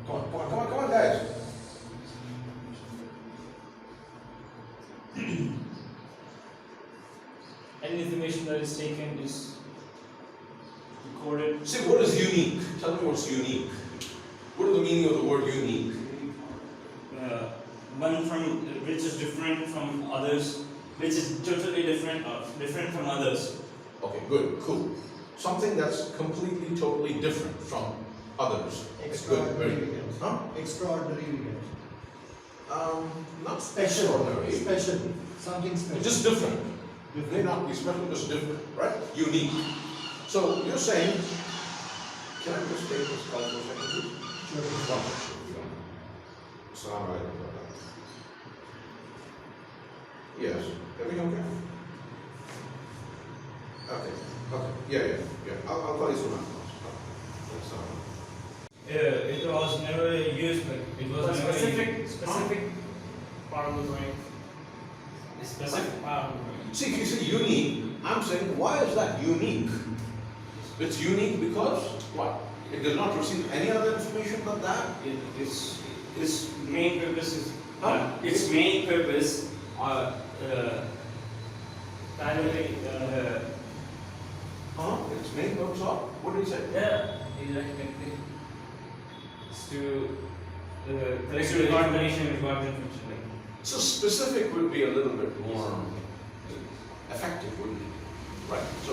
Come on, guys. Any information that is taken is recorded. See, what is unique? Tell me what's unique. What is the meaning of the word unique? One from which is different from others, which is totally different from others. Okay, good, cool. Something that's completely, totally different from others. Good, very good. Huh? Extraordinary event. Not Special. extraordinary. Special. Something special. Just different. It may not be special, just different, right? Unique. So you're saying, can I just take this call for a second, please? Sure. Assalamu alaikum. Yes. Everything okay? Okay. Okay. Yeah. I'll call you soon after. It was never used, but it was never specific part of the brain. Specific part of the brain. See, if you say unique, I'm saying, why is that unique? It's unique because what? It does not receive any other information but that. Its main purpose is its main purpose of? What did he say? exactly. It's to collect information regarding function. So specific would be a little bit more effective, wouldn't it? Right. So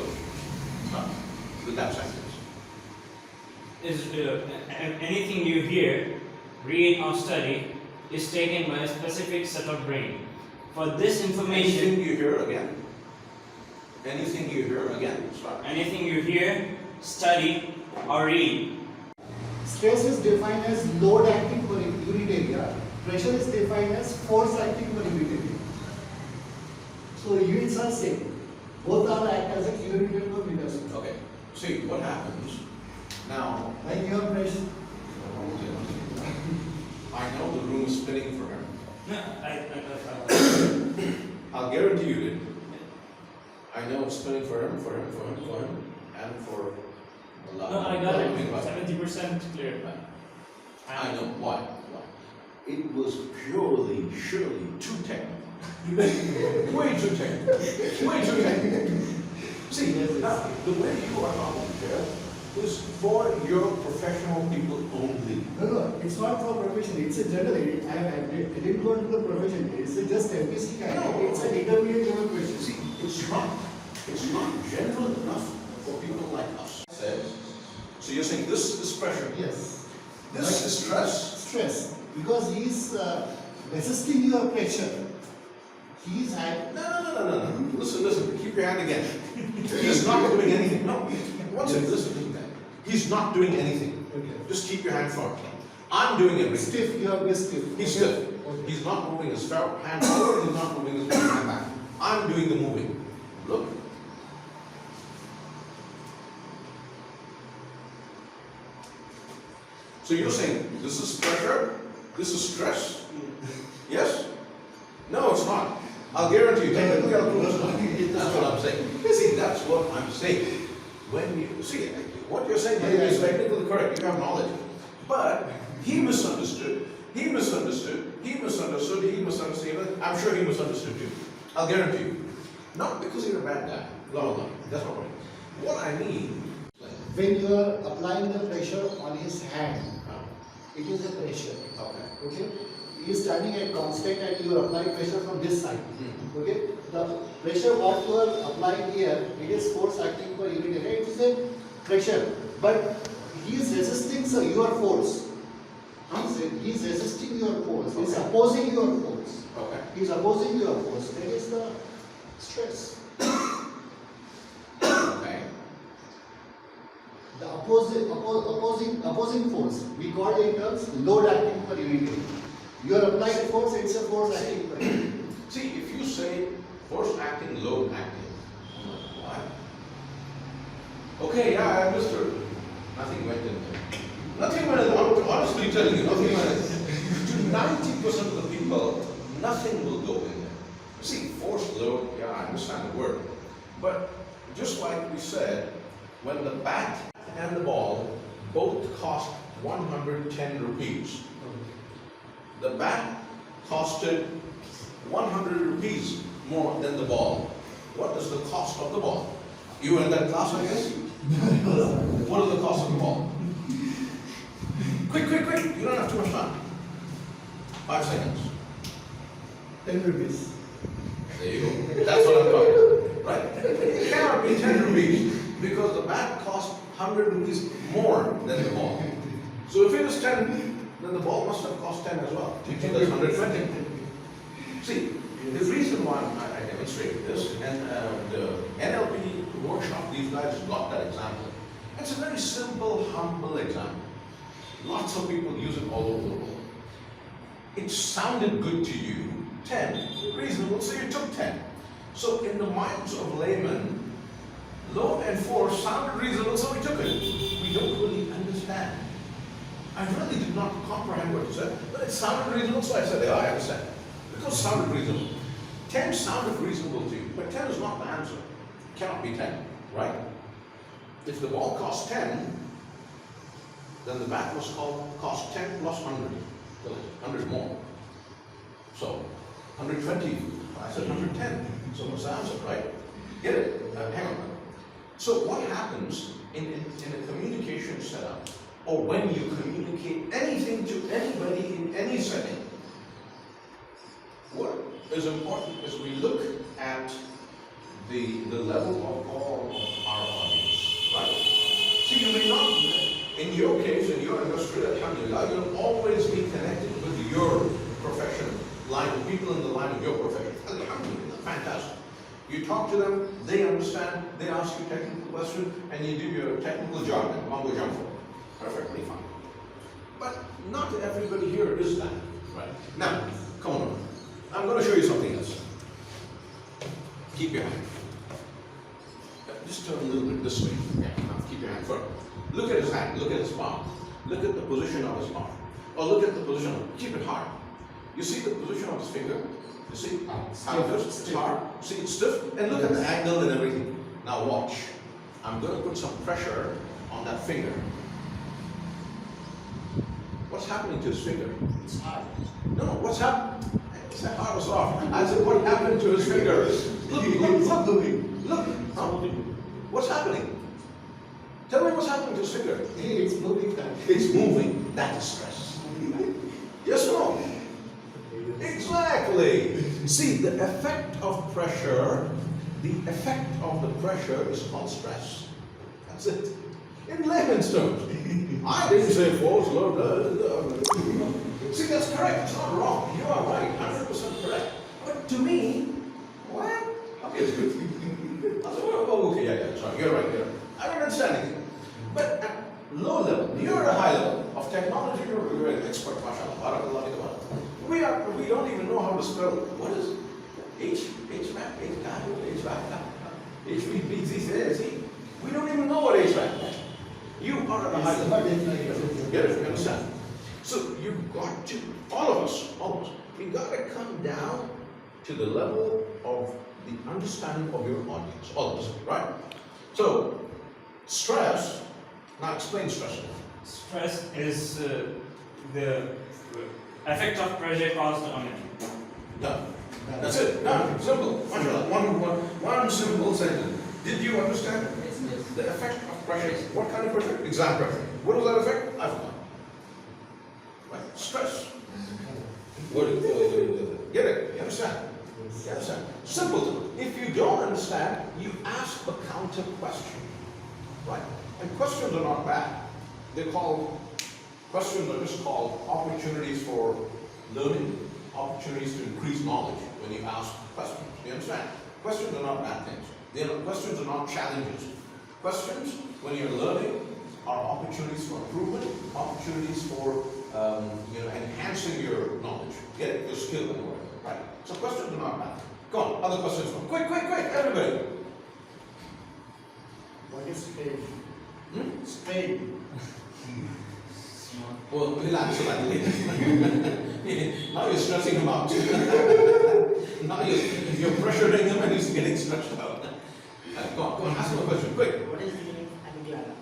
with that sentence. Is anything you hear, read or study is taken by a specific set of brain. For this information, Anything you hear again. Anything you hear again. Start. anything you hear, study or read. Stress is defined as load acting per unit area. Pressure is defined as force acting per unit area. So units are same. Both are act as a kilonewton per meter square. Okay. See what happens now. When your pressure. I know the room is spinning for him. No, I'll guarantee you did. I know it's spinning for him, and for a lot. No, I got it. Think about 70% clear. I know why. It was surely too technical. Way too technical. Way too technical. See, now, the way you are talking here is for your professional people only. No, it's not for profession. It's a general. I didn't go into the profession. It's just MPC kind. No. It's an intermediate level question. See, it's not general enough for people like us. So you're saying this is pressure. Yes. This is stress. Stress. Because he is resisting your pressure. He is at. No. Listen. Keep your hand again. He's not doing anything. No. What's it? Listen. He's not doing anything. Okay. Just keep your hand firm. I'm doing everything. Stiff. You are stiff. He's stiff. Okay. He's not moving his hand forward. He's not moving his hand back. I'm doing the moving. Look. So you're saying this is pressure, this is stress? Yes? No, it's not. I'll guarantee you, technically I'll prove it's not. That's what I'm saying. See, that's what I'm saying. When you see, what you're saying is technically correct, you have knowledge. But he misunderstood. I'm sure he misunderstood you. I'll guarantee you. Not because you're a bad guy. No, that's not what it is. What I mean. When you are applying the pressure on his hand, it is a pressure. Okay. He is standing at constant and you are applying pressure from this side. Okay. The pressure what you are applying here, it is force acting per unit area. It is a pressure, but he is resisting your force. He is resisting your force. He is opposing your force. Okay. He is opposing your force. That is the stress. Okay. The opposing force, we call it in terms load acting per unit area. You are applying a force, it's a force acting per unit area. See, if you say force acting, load acting, why? Okay, yeah, I understood. Nothing went in there. Nothing went in there. I'm honestly telling you, nothing went in there. To 90% of the people, nothing will go in there. See, force, load, yeah, I understand the word. But just like we said, when the bat and the ball both cost 110 rupees. The bat costed 100 rupees more than the ball. What is the cost of the ball? You were in that class, I guess? What is the cost of the ball? Quick, quick, quick! You don't have too much time. 5 seconds. 10 rupees. There you go. That's what I'm talking about. Right? It cannot be 10 rupees because the bat costs 100 rupees more than the ball. So if it is 10, then the ball must have cost 10 as well. So that's 120. See, the reason why I demonstrated this, and the NLP workshop, these guys got that example. It's a very simple, humble example. Lots of people use it all over the world. It sounded good to you, 10, reasonable, so you took 10. So in the minds of laymen, low and 4 sounded reasonable, so we took it. We don't really understand. I really did not comprehend what you said, but it sounded reasonable, so I said, yeah, I understand. Because it sounded reasonable. 10 sounded reasonable to you, but 10 is not the answer. It cannot be 10, right? If the ball costs 10, then the bat must cost 10 plus 100. 100 more. So, 120. I said 110. So what's the answer, right? Get it? Hang on. So what happens in a communication setup, or when you communicate anything to anybody in any setting, what is important is we look at the level of all of our audience, right? See, you may not, in your case, in your industry, alhamdulillah, you'll always be connected with your profession, line of people in the line of your profession. Alhamdulillah, fantastic. You talk to them, they understand, they ask you technical questions, and you do your technical jargon, Mongo jump for. Perfectly fine. But not everybody here is that, right? Now, come on. I'm going to show you something else. Keep your hand. Just turn a little bit this way. Yeah, now keep your hand firm. Look at his hand, look at his palm. Look at the position of his palm. Or look at the position of, keep it hard. You see the position of his finger? You see how it goes? It's hard. See, it's stiff. And look at the angle and everything. Now watch. I'm going to put some pressure on that finger. What's happening to his finger? It's hard. No, what's happening? It's hard or soft. I said, what happened to his finger? Look. Huh? What's happening? Tell me what's happening to his finger. It's moving. It's moving. That is stress. Yes or no? Exactly. See, the effect of pressure, is called stress. That's it. In layman's terms. I didn't say force, low, See, that's correct. It's not wrong. You are right. 100% correct. But to me, what? Okay, it's good. I said, oh, okay, yeah, sorry. You're right. I don't understand anything. But at low level, you're at a high level of technology, you're an expert, mashallah, barakallah. We don't even know how to spell. What is HVAC, HVAC? We don't even know what HVAC is. You are at a high level. Get it? You understand? So you've got to, all of us, we've got to come down to the level of the understanding of your audience, all of us, right? So, stress, now explain stress. Stress is the effect of pressure caused on it. Done. That's it. Done. Simple. One simple sentence. Did you understand? The effect of pressure. What kind of pressure? Exam pressure. What was that effect? I forgot. Right. Stress. Get it? You understand? You understand? Simple. If you don't understand, you ask the counter question. Right? And questions are not bad. Questions are just called opportunities for learning, opportunities to increase knowledge when you ask questions. You understand? Questions are not bad things. Questions are not challenges. Questions, when you're learning, are opportunities for improvement, opportunities for enhancing your knowledge, your skill and whatever. Right? So questions are not bad. Go on, other questions. Quick, everybody. What is strain? Strain. Well, relax slightly. Now you're stressing him out. Now you're pressuring him and he's getting stretched out. Go on, ask him a question, quick. What is the meaning of amygdala?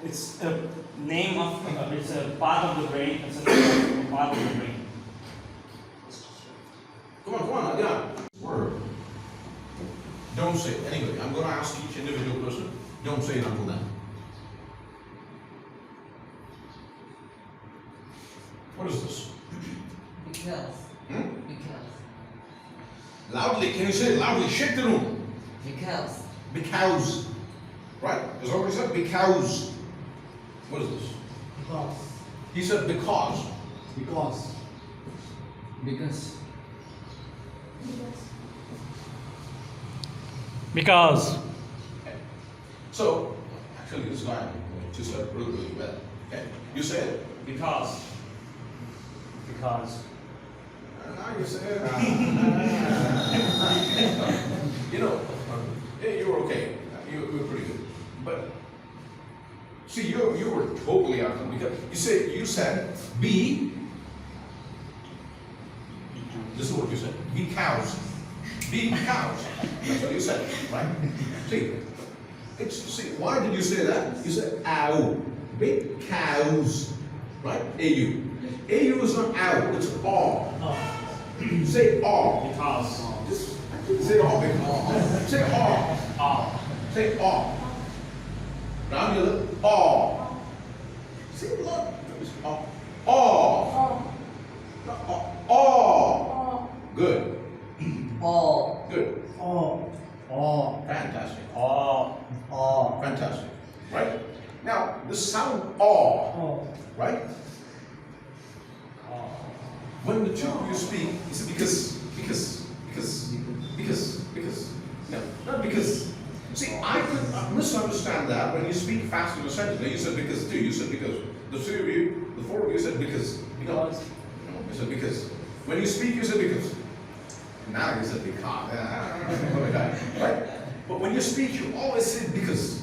It's a name of, it's a part of the brain, it's a part of the brain. Come on, yeah. Word. Don't say it. Anyway, I'm going to ask each individual person, don't say it until then. What is this? Because. Hmm? Because. Loudly, can you say it loudly? Shake the room. Because. Because. Right? Is that what he said? Because. What is this? Because. He said because. Because. Because. Because. So, actually, this guy just said really, really well. Okay, you say it. Because. Now you say it. You know, you were okay. You were pretty good. But see, you were totally out of it because you said be. This is what you said. Be cows. Be cows. That's what you said, right? See, why did you say that? You said ow. Be cows, right? AU. AU is not ow. It's aw. Say aw. Because. Just say aw. Say aw. Say aw. Round your lip. Aw. Say look. Aw. Aw. Aw. Good. All. Good. Oh. Fantastic. Oh. Fantastic. Right? Now, the sound aw, right? When the two of you speak, you say because. No, not because. See, I could misunderstand that when you speak fast in a sentence. Now you said because too. You said because. The three of you, the four of you said because. No, you said because. When you speak, you said because. Now you said because. Right? But when you speak, you always say because.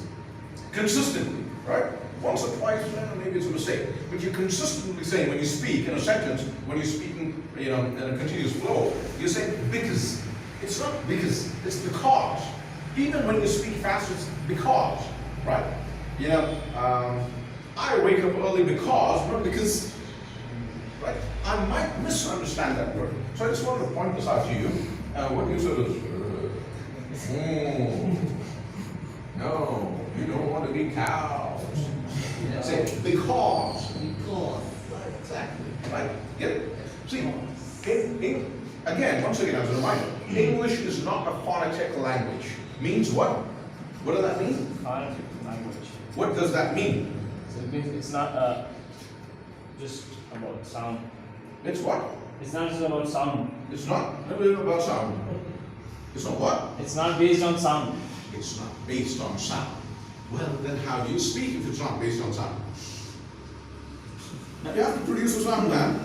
Consistently, right? Once or twice, maybe it's a mistake. But you consistently say when you speak in a sentence, when you're speaking, in a continuous flow, you say because. It's not because, it's because. Even when you speak fast, it's because, right? I wake up early because, not because, right? I might misunderstand that word. So I just wanted to point this out to you. What you said is, no, you don't want to be cows. Say because. Because. Right, exactly. Right? Get it? See, again, once again, as a reminder, English is not a phonetic language. Means what? What does that mean? Phonetic language. What does that mean? So it means it's not just about sound. It's what? It's not just about sound. It's not about sound. It's not what? It's not based on sound. It's not based on sound. Well, then how do you speak if it's not based on sound? You have to produce a sound, man.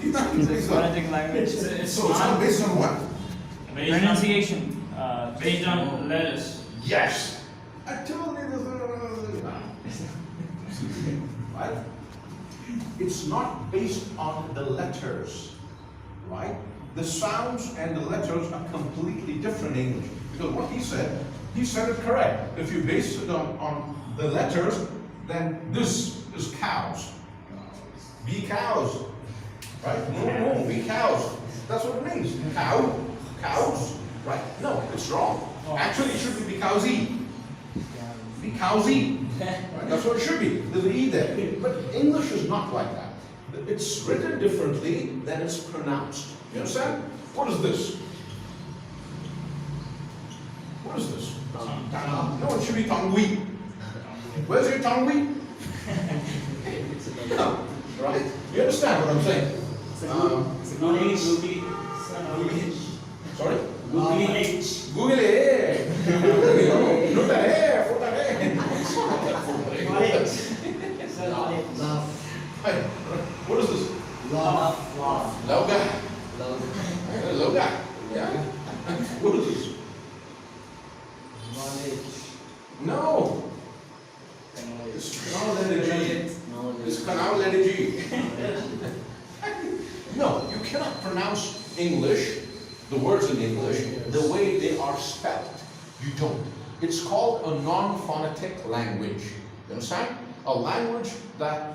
You have to It's a produce that. phonetic language. So it's not based on what? Pronunciation. Based on letters. Yes. I told you this. Right? It's not based on the letters, right? The sounds and the letters are completely different in English. Because what he said it correct. If you base it on the letters, then this is cows. Be cows. Right? No, be cows. That's what it means. Cows. Right? No, it's wrong. Actually, it should be cowsy. Be cowsy. Right? That's what it should be. There's an E there. But English is not like that. It's written differently than it's pronounced. You understand? What is this? What is this? No, it should be tangui. Where's your tangui? No, right? You understand what I'm saying? Sorry? Google it. What is this? Love. Loga. Loga. Yeah. What is this? No. It's canal energy. It's canal energy. No, you cannot pronounce English, the words in English, the way they are spelled. You don't. It's called a non-phonetic language. You understand? A language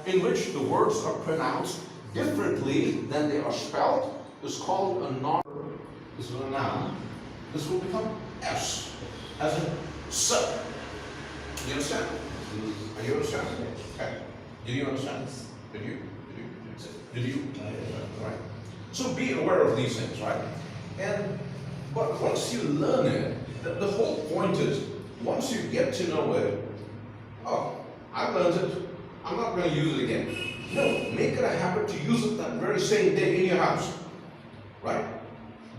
in which the words are pronounced differently than they are spelled is called a non. This is a noun. This will become S, as in sir. You understand? Are you understand? Okay. Did you understand? Did you? Did you? Right. So be aware of these things, right? But once you learn it, the whole point is, once you get to know it, oh, I learned it, I'm not going to use it again. No, make it a habit to use it that very same day in your house, right?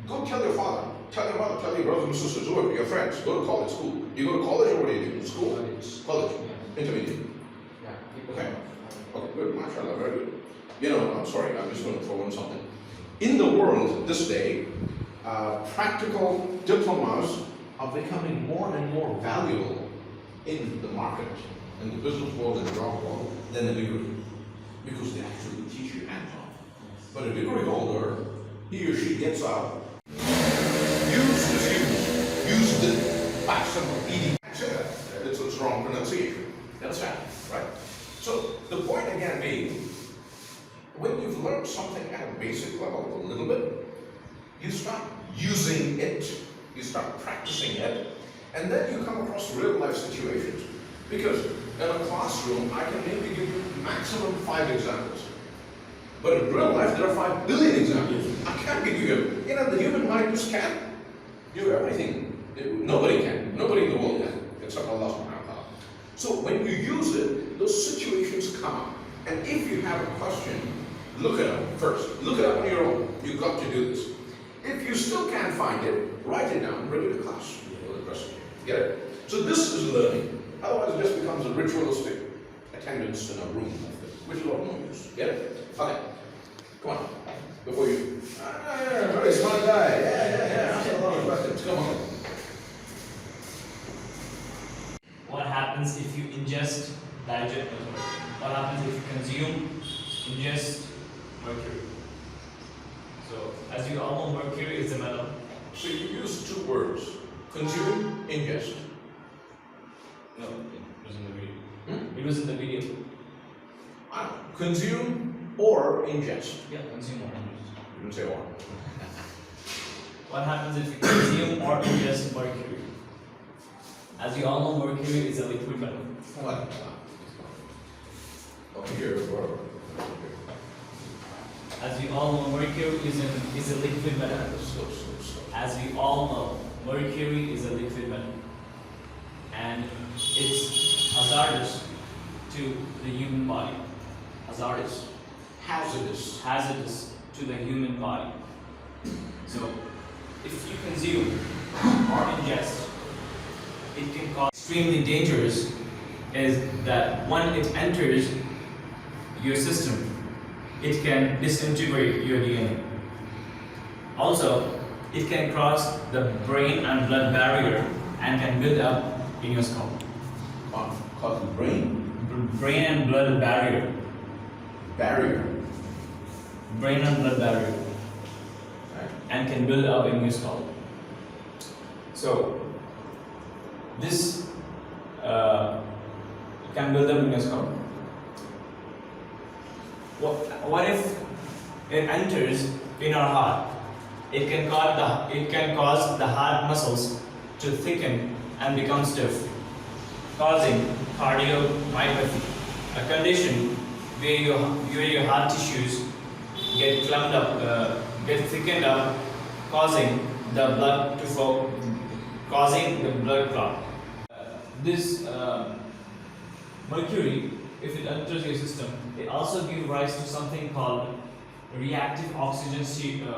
Go tell your father, tell your mother, tell your brothers and sisters, whoever, your friends, go to college, school. You go to college or what do you do? School? College. Intermediate. Okay. Okay, good, mashallah, very good. You know, I'm sorry, I'm just going to throw in something. In the world this day, practical diplomas are becoming more and more valuable in the market, in the business world and the job world, than a degree. Because they actually teach you hands-on. But a degree holder, he or she gets out, use is used, used it, passed eating. It's a strong pronunciation. You understand, right? So the point again being, when you've learned something at a basic level a little bit, you start using it, you start practicing it, and then you come across real life situations. Because in a classroom, I can maybe give you maximum 5 examples. But in real life, there are 5 billion examples. I can't give you, the human mind just can't do everything. Nobody can. Nobody in the world can, except Allah subhanahu wa ta'ala. So when you use it, those situations come up. And if you have a question, look it up first. Look it up on your own. You've got to do this. If you still can't find it, write it down, bring it to class. Get it? So this is learning. Otherwise it just becomes a ritualistic attendance in a room, which is what no use. Get it? Okay. Come on. Before you. Very smart guy. Yeah. Ask a lot of questions. Come on. What happens if you ingest, digest, what happens if you consume, ingest mercury? So, as you all know, mercury is a metal. So you use 2 words. Consume, ingest. No, it was in the video. It was in the video. Consume or ingest. Yeah, consume or ingest. You didn't say or. What happens if you consume or ingest mercury? As you all know, mercury is a liquid metal. What? Okay, here. As you all know, mercury is a liquid metal. As we all know, mercury is a liquid metal. And it's hazardous to the human body. Hazardous to the human body. So, if you consume or ingest, it can cause extremely dangerous. Is that when it enters your system, it can disintegrate your DNA. Also, it can cross the brain and blood barrier and can build up in your skull. Cause the brain? Brain and blood barrier. Brain and blood barrier. Right. And can build up in your skull. So, this can build up in your skull. What if it enters in our heart? It can cause the heart muscles to thicken and become stiff, causing cardiomyopathy, a condition where your heart tissues get clumped up, get thickened up, causing the blood to flow, causing the blood clot. This mercury, if it enters your system, it also gives rise to something called reactive oxygen series.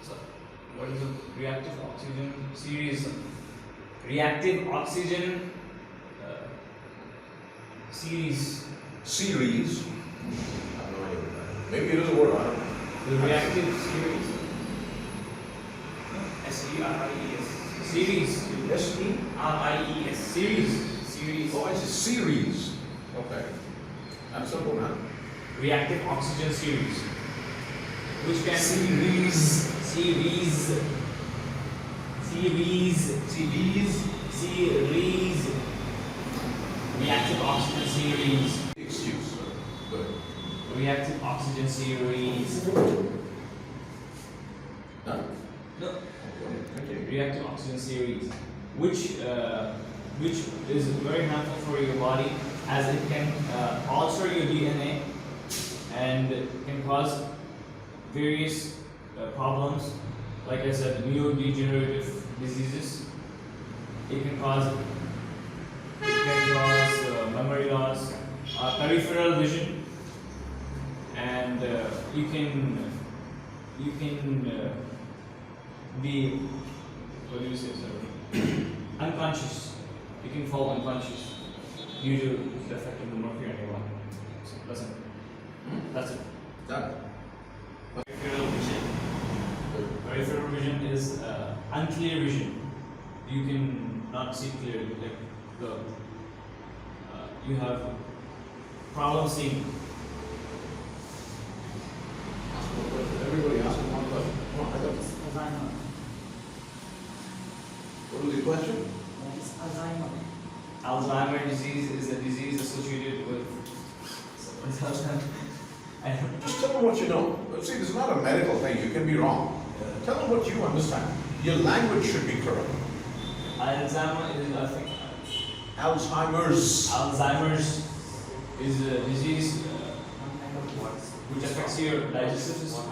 So, what is it? Reactive oxygen series. Reactive oxygen series. Series. I have no idea what that is. Maybe it is a word, I don't know. The reactive series. S-E-R-I-E-S. Series. S-E-R-I-E-S. Series. Oh, it's a series. Okay. That's simple, man. Reactive oxygen series. Which can Series. series, reactive oxygen series, Excuse, sir. Good. reactive oxygen series. Done? No, Thank you. reactive oxygen series, which is very harmful for your body as it can alter your DNA and can cause various problems, like I said, neurodegenerative diseases. It can cause memory loss, peripheral vision, and you can be, what do you say, sir? Unconscious. You can fall unconscious due to the effect of the mercury on your body. So that's it. Done. Peripheral vision. Peripheral vision is unclear vision. You can not see clearly. Like you have problem seeing. Everybody ask him one question. Come on, I got this. Alzheimer. What was the question? What is Alzheimer? Alzheimer's disease is a disease associated with. I don't. Just tell them what you know. See, this is not a medical thing. You can be wrong. Tell them what you understand. Your language should be correct. Alzheimer is, I think, Alzheimer's is a disease which affects your digestive system.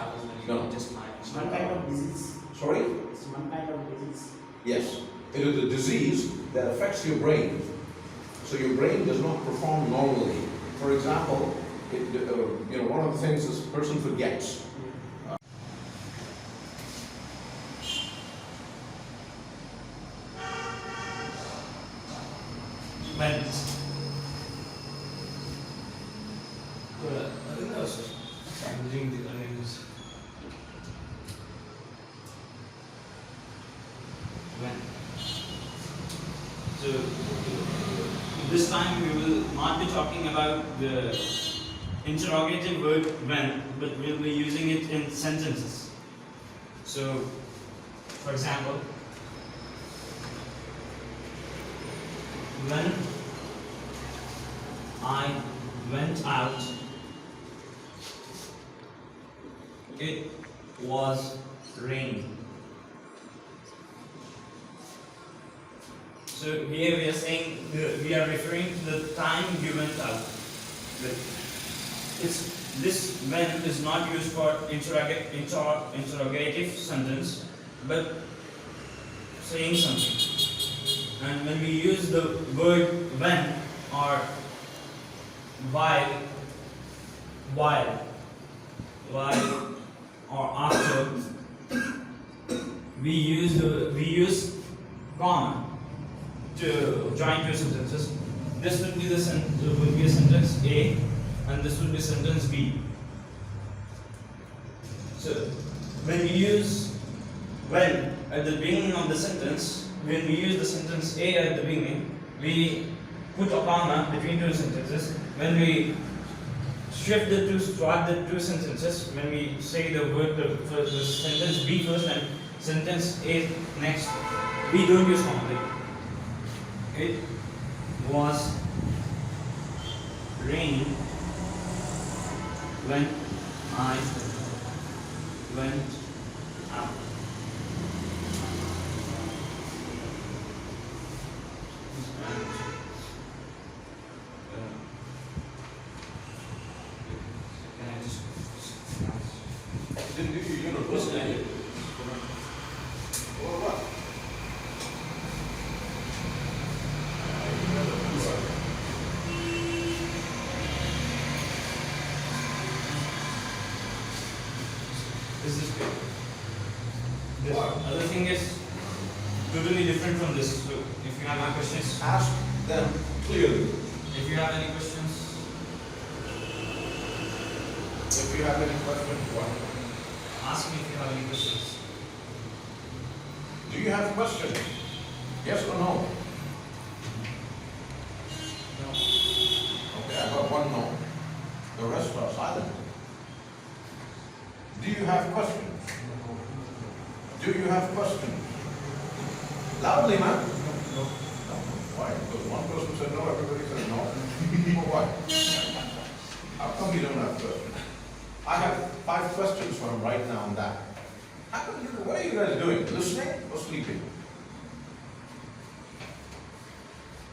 No. One kind of disease. Sorry? It's one kind of disease. Yes. It is a disease that affects your brain. So your brain does not perform normally. For example, one of the things is a person forgets. Vent. I think that was using the onions. Vent. So this time we will not be talking about the interrogative word when, but we'll be using it in sentences. So, for example, when I went out, it was raining. So here we are saying, we are referring to the time you went out. This when is not used for interrogative sentence, but saying something. And when we use the word when or while or after, we use comma to join two sentences. This would be would be a sentence A, and this would be sentence B. So when we use when at the beginning of the sentence, when we use the sentence A at the beginning, we put a comma between two sentences. When we swap the two sentences, when we say the word the sentence B first and sentence A next, we don't use comma. It was raining when I went out. Can I just Didn't you university? Or what? Is this good? The other thing is totally different from this. So if you have any questions, Ask them clearly. if you have any questions, If you have any questions, what? ask me if you have any questions. Do you have questions? Yes or no? No. Okay, I got one no. The rest are silent. Do you have questions? you have questions? Loudly, man. No. No. Why? Because one person said no, everybody said no. Well, why? How come you don't have questions? I have 5 questions for him right now on that. How come you, what are you guys doing? Listening or sleeping?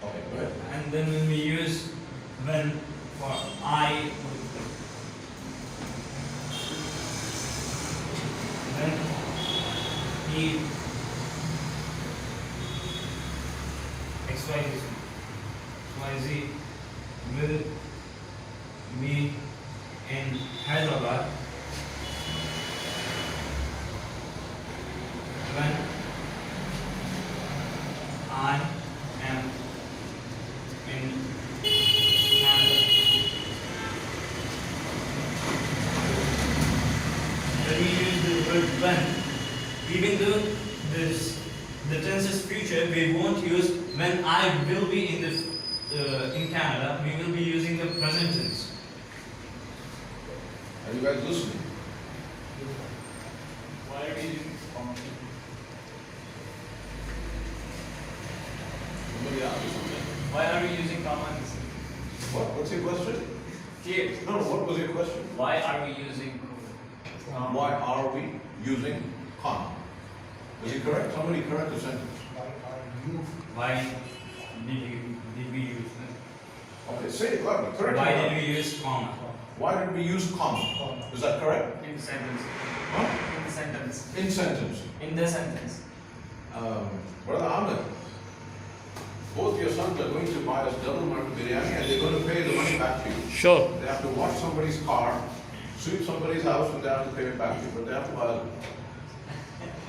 Okay, go ahead. And then when we use when for I, when he XYZ will be in Hyderabad when I am in Canada. When we use the word when, even though the tense is future, we won't use when I will be in Canada. We will be using the present tense. Are you guys listening? Why are we using comma? Somebody asked you something. Why are we using comma? What? What's your question? Clear. No, what was your question? Why are we using comma? Why are we using comma? Is it correct? Somebody correct the sentence. Why did we use it? Okay, say it loudly. Correct. Why did we use comma? Why did we use comma? Is that correct? In the sentence. Huh? In the sentence. In sentence. In the sentence. Brother Ahmed, both your sons are going to buy us double mutton biryani and they're going to pay the money back to you. Sure. They have to wash somebody's car, sweep somebody's house, and they have to pay it back to you, but they have to buy it.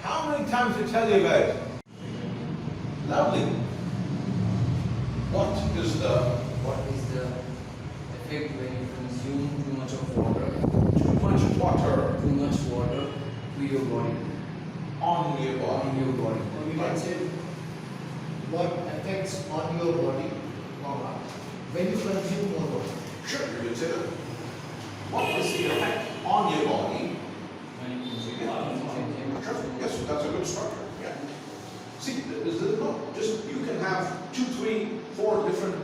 How many times to tell you guys? Loudly. What is the effect when you consume too much of water? too much water Too much water to your body. on your body? On your body. Or we can say what affects on your body, comma, when you consume more water. Sure, you would say that. What is the effect on your body? Sure, yes, that's a good structure. Yeah. See, no, just you can have 2, 3, 4 different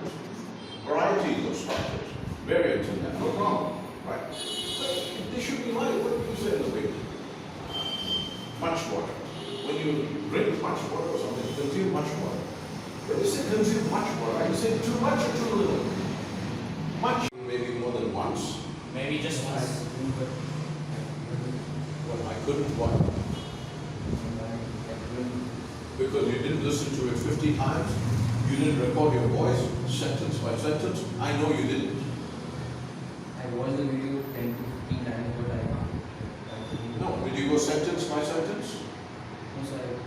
varieties of structures, variants in that, no problem, right? But they should be like what do you say in the paper? Much water. When you drink much water or something, you consume much water. When you say consume much water, are you saying too much or too little? Much, maybe more than once. Maybe just once. Well, I couldn't what? Because you didn't listen to it 50 times? You didn't record your voice, sentence by sentence? I know you didn't. I watched the video 10 to 15 times, but I can't. No, did you go sentence by sentence? No, sorry.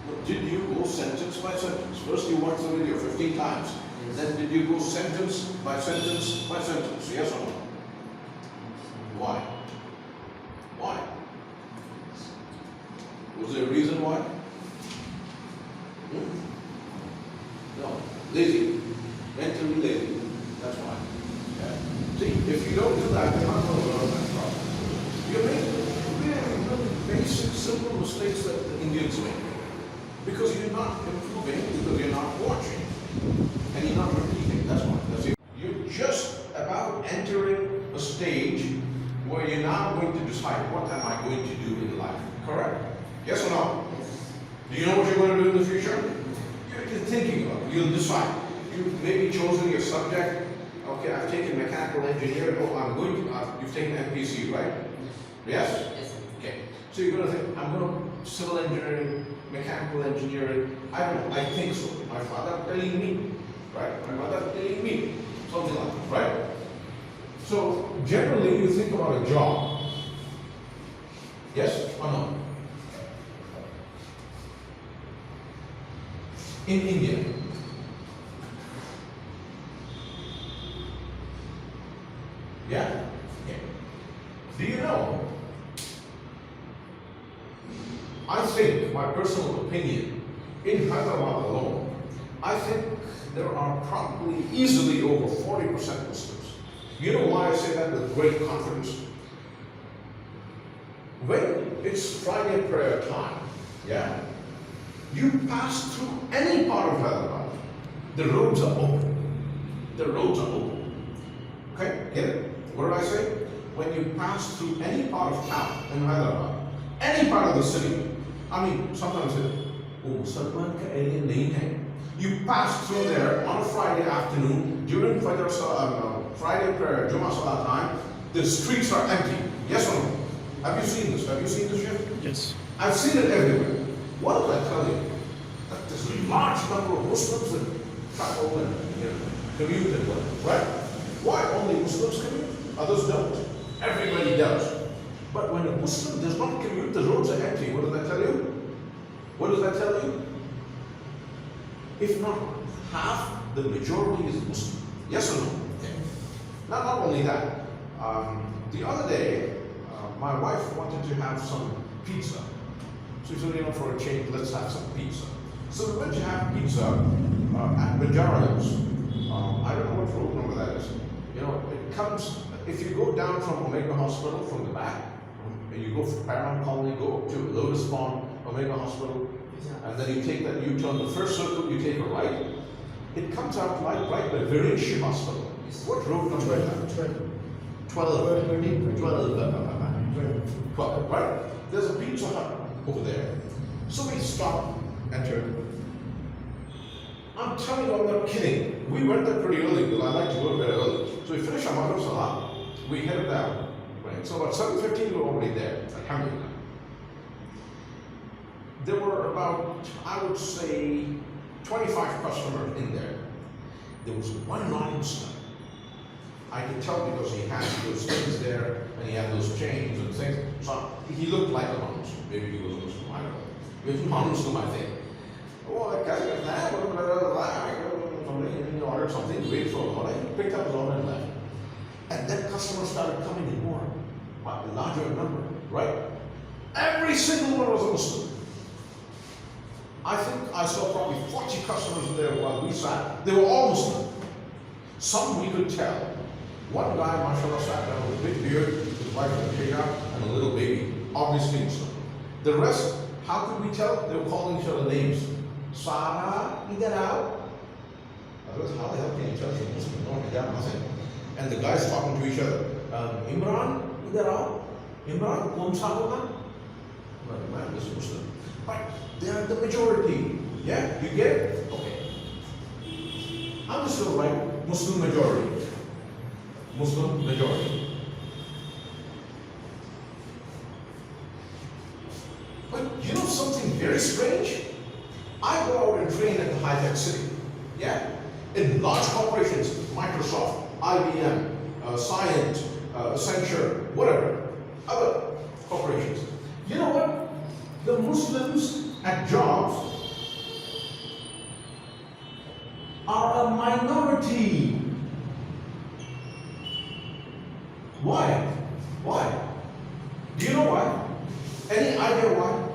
No, did you go sentence by sentence? First you watched the video 15 times. Yes. Then did you go sentence by sentence by sentence? Yes or no? Why? Why? Was there a reason why? No. Lazy. Mentally lazy. That's why. Yeah. See, if you don't do that, you're not going to learn that process. You're making really basic, simple mistakes that the Indians make. Because you're not improving, because you're not watching. And you're not repeating. That's why. That's it. You're just about entering a stage where you're now going to decide what am I going to do in life. Correct? Yes or no? Do you know what you're going to do in the future? You're thinking about it. You'll decide. You've maybe chosen your subject. Okay, I've taken mechanical engineering. Oh, I'm going to. You've taken MPC, right? Yes? Yes. Okay. So you're going to think, I'm going to civil engineering, mechanical engineering. I don't know. I think so. My father telling me, right? My mother telling me. Something like that, right? So generally you think about a job. Yes or no? In India. Yeah? Yeah. Do you know? I think, my personal opinion, in Hyderabad alone, I think there are probably easily over 40% Muslims. You know why I say that with great confidence? When it's Friday prayer time. Yeah? You pass through any part of Hyderabad. The roads are open. The roads are open. Okay? Get it? What did I say? When you pass through any part of town in Hyderabad, any part of the city, I mean, sometimes Salman ka area nahi hai. You pass through there on a Friday afternoon during Friday prayer, Jummah Salah time, the streets are empty. Yes or no? Have you seen this? Have you seen this yet? Yes. I've seen it everywhere. What did I tell you? That there's a large number of Muslims that travel and commute and what, right? Why only Muslims commute? Others don't. Everybody does. But when a Muslim does not commute, the roads are empty. What does that tell you? What does that tell you? If not half, the majority is Muslim. Yes or no? Okay. Not only that. The other day, my wife wanted to have some pizza. So we said, for a change, let's have some pizza. So we went to have pizza at Banjara's. I don't know what road number that is. It comes, if you go down from Omega Hospital from the back, you go from Paramount Colony, go up to Lotus Pond, Omega Hospital, and then you take that U-turn, the first circle, you take a right. It comes out right by Virinshi Hospital. What road number is that? 12, right? There's a Pizza Hut over there. So we stopped, entered. I'm telling you, I'm not kidding. We went there pretty early because I like to go to bed early. So we finished our Maghrib Salah. We headed down. Right? So about 7:15 we were already there. Alhamdulillah. There were about, I would say, 25 customers in there. There was one non-Muslim. I could tell because he had those things there and he had those chains and things. So he looked like a non-Muslim. Maybe he was a Muslim, I don't know. He was a non-Muslim, I think. Oh, that guy got that, somebody ordered something, waited for a while, he picked up his order and left. And then customers started coming in more, a larger number, right? Every single one was a Muslim. I think I saw probably 40 customers in there while we sat. They were all Muslim. Some we could tell. One guy, mashallah, sat down with a big beard, his wife with a hijab, and a little baby, obviously Muslim. The rest, how could we tell? They were calling each other names. Sarah, idhar aao. I was, how the hell can you tell you're Muslim? No hijab, nothing. And the guys talking to each other. Imran, idhar aao. Imran, kaun sa hoga? Man, this is Muslim. But they are the majority. Yeah, you get it? Okay. I'm still right, Muslim majority. Muslim majority. But you know something very strange? I go out and train at the high-tech city. Yeah? In large corporations, Microsoft, IBM, Cyient, Accenture, whatever, other corporations. You know what? The Muslims at jobs are a minority. Why? Why? Do you know why? Any idea why?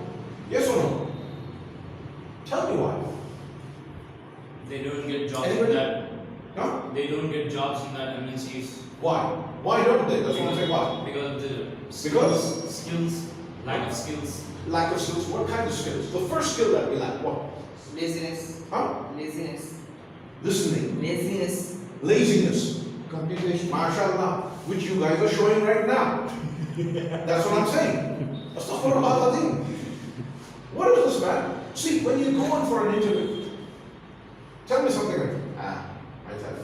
Yes or no? Tell me why. They don't get jobs Anybody? in that. Huh? They don't get jobs in that MNCs. Why? Why don't they? That's what I'm saying. Why? Because the Because? skills, lack of skills. Lack of skills. What kind of skills? The first skill that we lack, what? Laziness. Huh? Laziness. Listening. Laziness. Laziness. Communication. MashaAllah, which you guys are showing right now. That's what I'm saying. Astaghfirullah. What is this, man? See, when you go on for an interview, tell me something like, myself.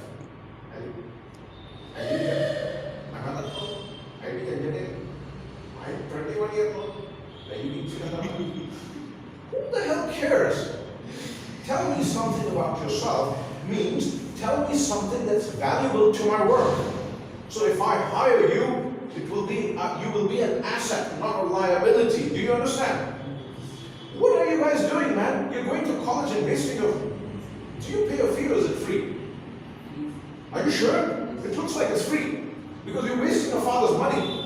I'm engineer. I'm 21 years old. Who the hell cares? Tell me something about yourself means tell me something that's valuable to my work. So if I hire you, it will be you will be an asset, not a liability. Do you understand? What are you guys doing, man? You're going to college and wasting your. Do you pay a fee or is it free? Are you sure? It looks like it's free because you're wasting your father's money.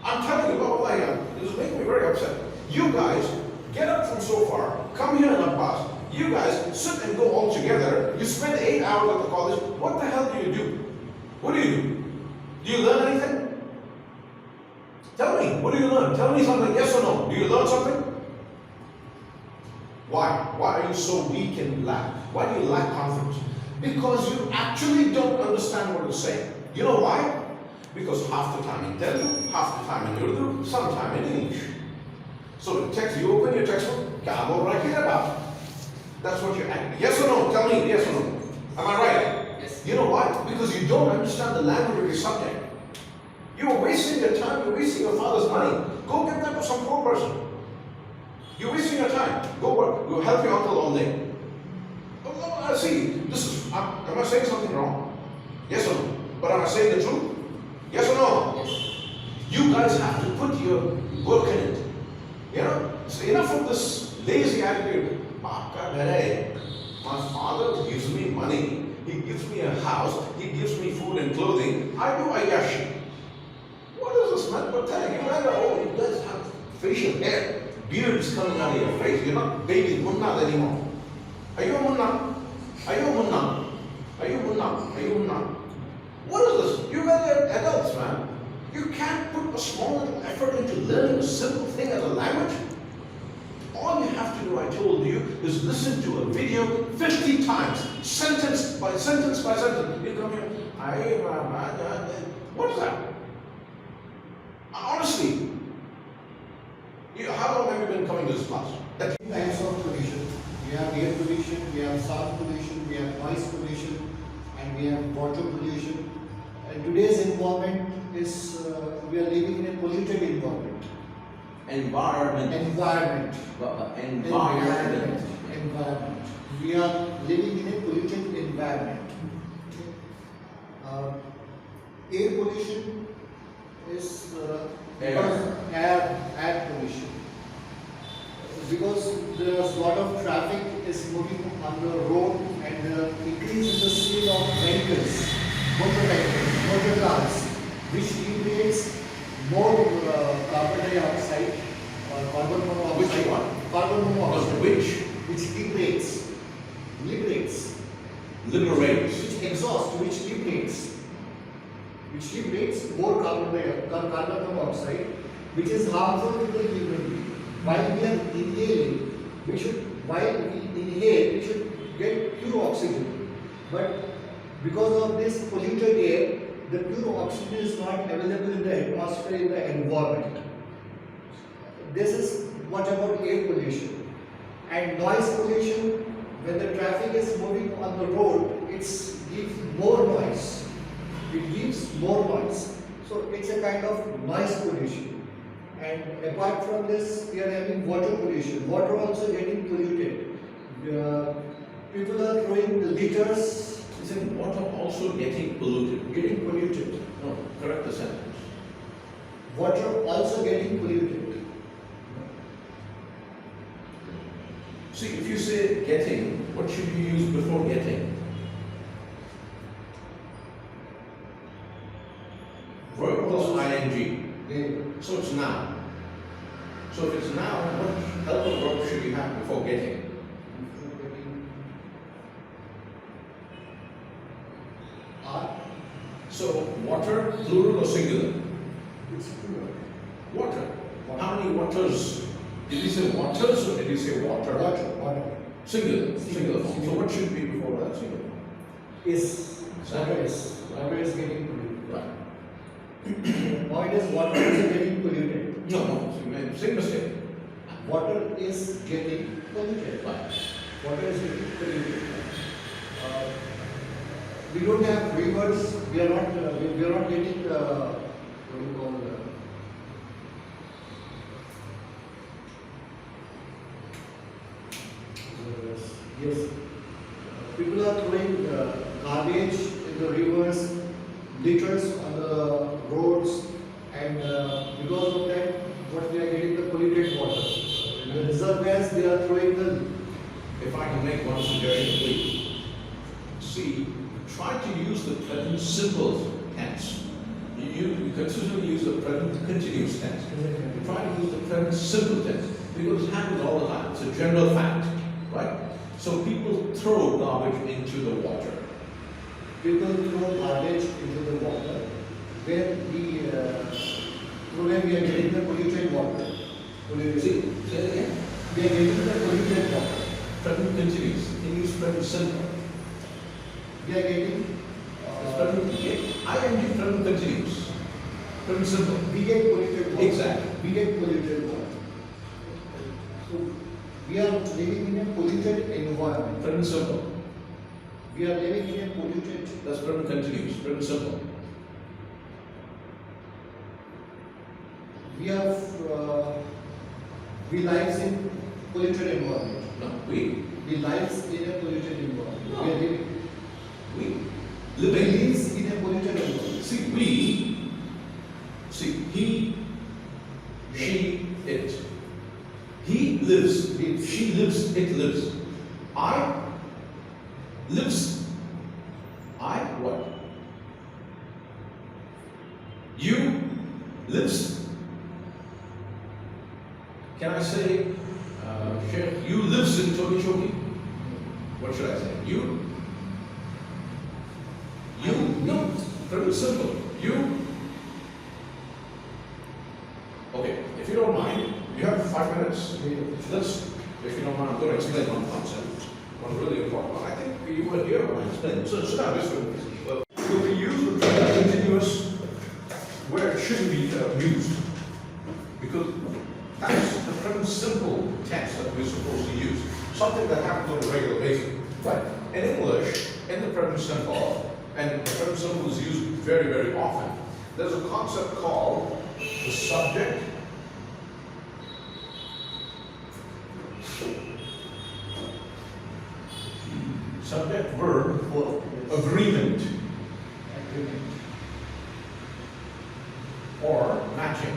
I'm telling you about what I am. This is making me very upset. You guys get up from so far, come here in Abbas. You guys sit and go all together. You spend 8 hours at the college. What the hell do you do? What do you do? Do you learn anything? Tell me. What do do you learn? Tell me something, yes or no? Do you learn something? Why? Why are you so weak and lack? Why do you lack confidence? Because you actually don't understand what you're saying. You know why? Because half the time in Telugu, half the time in Urdu, sometime in English. So the text, you open your textbook, that's what you're at. Yes or no? Tell me, yes or no? Am I right? Yes. You know why? Because you don't understand the language of your subject. You're wasting your time, you're wasting your father's money. Go give that to some poor person. You're wasting your time. Go work. You'll help your uncle all day. Oh, see, am I saying something wrong? Yes or no? But am I saying the truth? Yes or no? Yes. You guys have to put your work in it. You know? So enough of this lazy attitude. My father gives me money. He gives me a house. He gives me food and clothing. I do ayashi. What is this man? What time? You guys have facial hair. Beards coming out of your face. You're not baby munnad anymore. Are you a munna? Are you a munna? Are you a munna? Are you a munna? What is this? You guys are adults, man. You can't put a small little effort into learning a simple thing as a language. All you have to do, I told you, is listen to a video 50 times, sentence by sentence by sentence. You come here, what is that? Honestly, how long have you been coming to this class? Types of pollution. We have air pollution, we have sound pollution, we have noise pollution, and we have water pollution. And today's environment is, we are living in a polluted environment. Environment. Environment. Environment. Environment. We are living in a polluted environment. Air pollution is air pollution. Because there's a lot of traffic is moving on the road and increase in the speed of vehicles, motor cars, which liberates more carbon dioxide or carbon monoxide. Which one? Carbon monoxide. Which liberates, liberates. which liberates more carbon monoxide, which is harmful to the human being. While we are inhaling, while we inhale, we should get pure oxygen. But because of this polluted air, the pure oxygen is not available in the atmosphere, in the environment. This is what about air pollution. And noise pollution, when the traffic is moving on the road, it gives more noise. It gives more noise. So it's a kind of noise pollution. And apart from this, we are having water pollution. Water also getting polluted. People are throwing the litters. Isn't water also getting polluted? No, correct the sentence. Water also getting polluted. See, if you say getting, what should you use before getting? Verb plus ing. So it's now. So if it's now, what helper verb should you have before getting? So water, plural or singular? It's plural. Water. How many waters? Did you say waters or did you say water? Water. Singular. Singular form. So what should be before that singular form? Water is getting polluted. Right. Point is water is getting polluted. No, same mistake. Water is getting polluted. Right. Water is getting polluted. We don't have rivers. We are not getting what do you call yes. People are throwing garbage in the rivers, litters on the roads, and because of that, what we are getting the polluted water. In the reservoirs, they are throwing the. If I can make one suggestion, please. See, try to use the present simple tense. You consistently use the present continuous tense. You try to use the present simple tense because it happens all the time. It's a general fact, right? So people throw garbage into the water. People throw garbage into the water where through where we are getting the polluted water. See, say it again. We are getting the polluted water. Present continuous. Can use present simple. We are getting. It's present, I am using present continuous. Present simple. We get polluted water. Exactly. We get polluted water. So we are living in a polluted environment. Present simple. We are living in a polluted. That's present continuous. Present simple. We have we lives in polluted environment. No, we lives in a polluted environment. No. We are living. we We living. lives in a polluted environment. See, we, see, he, she, it. He lives, she lives, it lives. I lives. I what? You lives. Can I say, Sheikh, you lives in Toki Choki? What should I say? You? No, very simple. You. Okay, if you don't mind, you have 5 minutes. If you don't mind, I'm going to explain one concept, one really important one. I think you were here when I explained. So sit down, so we use the present continuous where it shouldn't be used, because that's the present simple tense that we're supposed to use. Something that happens on a regular basis. Right? In English, in the present simple, and the present simple is used very, very often, there's a concept called the subject, verb, agreement, or matching.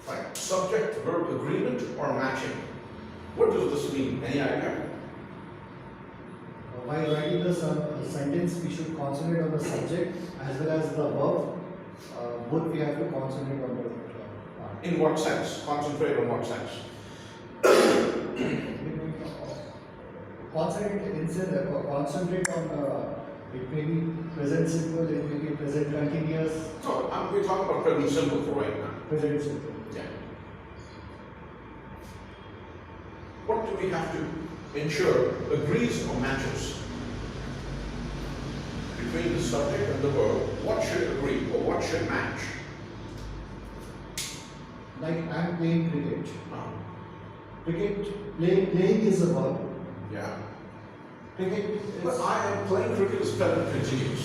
Right. Subject, verb, agreement, or matching. What does this mean? Any idea? While writing the sentence, we should concentrate on the subject as well as the verb. Both we have to concentrate on the part. In what sense? Concentrate on what sense? Concentrate on it may be present simple, it may be present continuous, So we're talking about present simple for right now. present simple. Yeah. What do we have to ensure agrees or matches between the subject and the verb? What should agree or what should match? Like I am playing cricket. Uh, Playing is a verb. yeah. Cricket But is I am playing cricket is present continuous.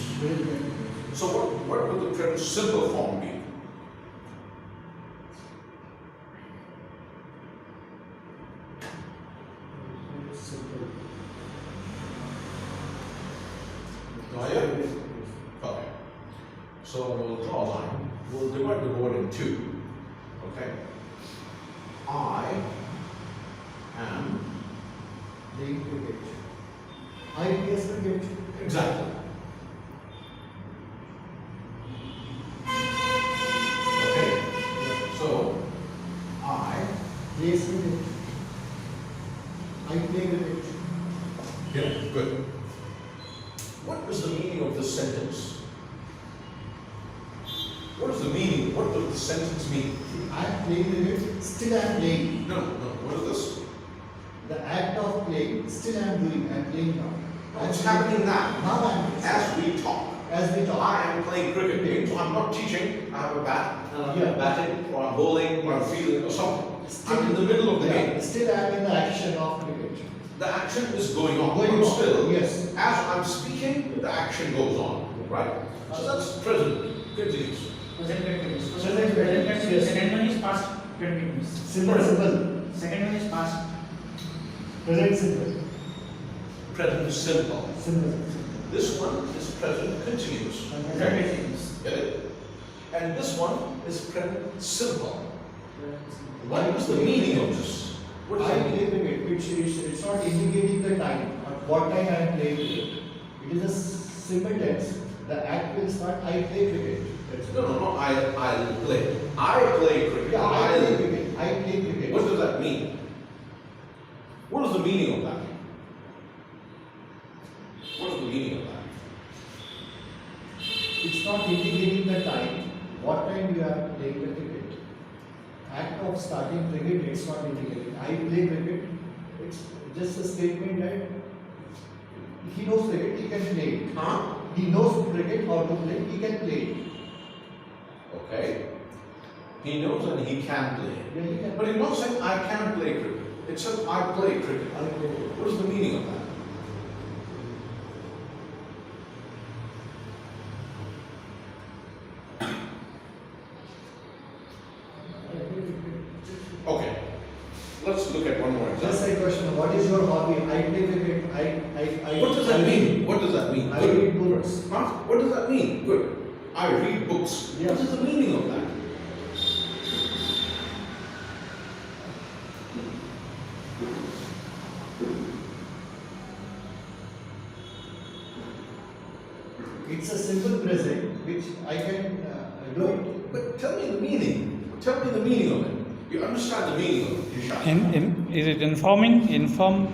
So what would the present simple form be? simple. Okay. So we'll draw a line. We'll divide the word in two. Okay. I am Playing cricket. I plays cricket. exactly. Okay. So I Plays cricket. I play cricket. yeah, good. What is the meaning of this sentence? What is the meaning? What does the sentence mean? I am playing cricket, still I am playing. No. What is this? The act of playing, still I am doing, I am playing now. It's happening now. Now I am As we talk. as we talk. I am playing cricket game, so I'm not teaching. I have a bat, and I'm batting, or I'm bowling, or I'm fielding, or something. I'm in the middle of the Yeah, game. still I am in the action of cricket. The action is going on. Going but on, still, yes. as I'm speaking, the action goes on. Right? So that's present continuous. Present continuous. Present Present continuous, continuous. yes. Second one is past continuous. Simple. Second one is past. Present simple. Present simple. Simple. This one is present continuous. Present continuous. Get it? And this one is present simple. What is the meaning of this? What is I the play meaning? cricket. It's not indicating the time. At what time I am playing cricket. It is a simple tense. The act will start. I play cricket. That's it. No. I play. I play cricket. Yeah, I play cricket. I play cricket. What does that mean? What is the meaning of that? What is the meaning of that? not indicating the time, what time you are playing the cricket. Act of starting cricket, it's not indicating. I play cricket, it's just a statement that he knows cricket, he can play it. Huh? He knows cricket, how to play, he can play it. Okay. He knows and he can play. Yeah, he can. But he's not saying I can play cricket. It says I play cricket. I play it. What is the meaning of that? Okay. Let's look at one more Just example. a question, what is your hobby? I play cricket, I What does that mean? What does that mean? I read books. Huh? What does that mean? Good. I read books. Yeah. What is the meaning of that? It's a simple present which I can do it. But tell me the meaning. Tell me the meaning of it. You understand the meaning of it, Ishan? Is it informing? Inform?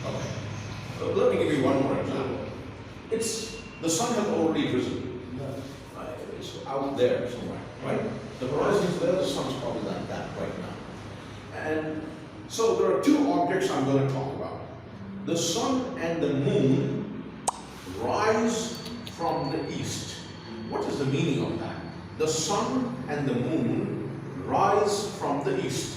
Okay. Let me give you one more example. It's the sun has already risen. It's out there somewhere, right? The horizon is there, the sun's probably like that right now. And so there are two objects I'm going to talk about. The sun and the moon rise from the east. What is the meaning of that? The sun and the moon rise from the east.